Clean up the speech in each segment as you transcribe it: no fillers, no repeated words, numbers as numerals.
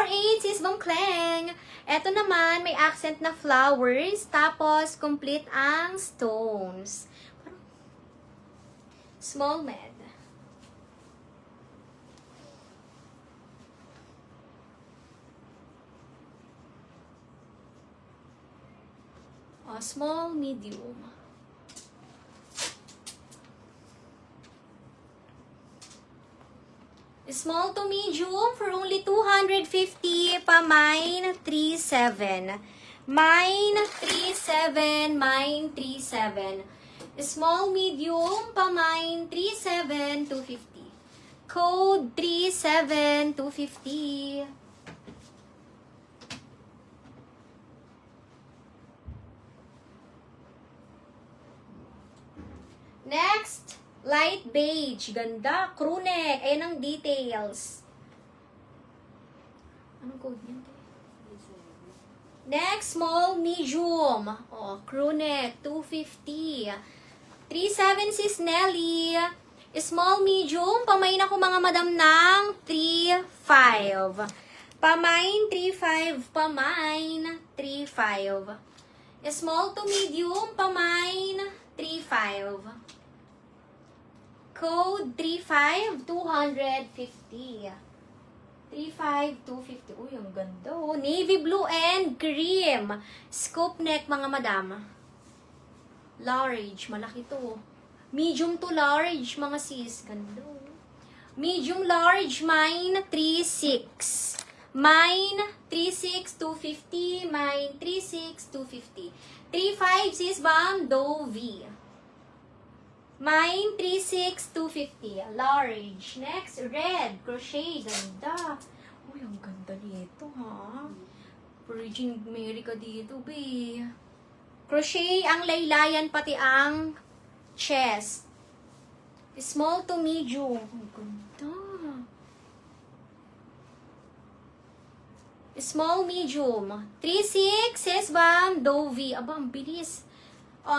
4-8 sis Bong Kleng. Eto naman, may accent na flowers, tapos complete ang stones. Small med. Small, medium. Small to medium for only 250, pa-mine 37. Mine 37, mine 37. Small, medium, pa-mine 37, 250. Code 37, 250. Next, light beige. Ganda. Crew neck. Ayan ang details. Anong code niyan? Next, small, medium. Crew neck. 250. 37 sis Nelly. Small, medium. Pamain ako mga madam ng 3.5. Pamain, 3.5. Pamain, 3.5. Small to medium. Pamain, 3.5. Code 35, 250. 35, 250. Uy, ang ganda. Navy blue and cream. Scoop neck, mga madam. Large. Malaki to. Medium to large, mga sis. Ganda. Medium large, mine 36. Mine 36, 250. Mine 36, 250. 35, sis bam, Dovey. Mine, 36, 250. Large. Next, red. Crochet. Ganda. Uy, ang ganda nito, ha? Virgin Mary ka dito, be. Crochet ang laylayan, pati ang chest. Small to medium. Ang ganda. Small, medium. 36, sis bam, Dovey. Aba, ang bilis.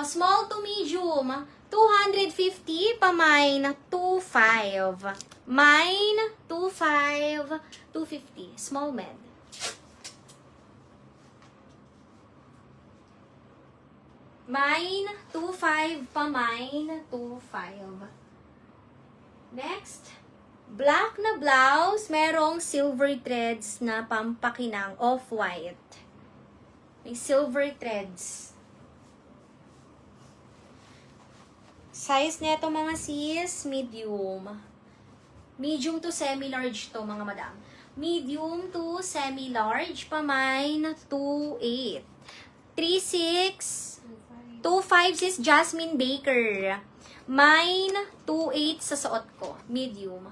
Small to medium. 250, pa-mine, 2.5. Mine, 2.5, 250. Small med. Mine, 2.5, pa-mine, 2.5. Next, black na blouse, merong silver threads na pampakinang, off-white. May silver threads. Size nito mga sis, medium. Medium to semi-large to mga madam. Medium to semi-large, pa-mine, 2.8. 3.6, 2.5 sis Jasmine Baker. Mine, 2.8 sa suot ko. Medium.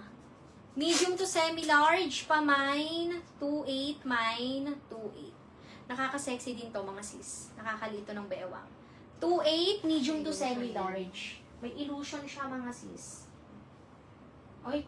Medium to semi-large, pa-mine, 2.8, mine, 2.8. Nakaka-sexy din to mga sis. Nakakalito ng bewang. 2.8, medium to semi-large. May illusion siya mga sis. Okay,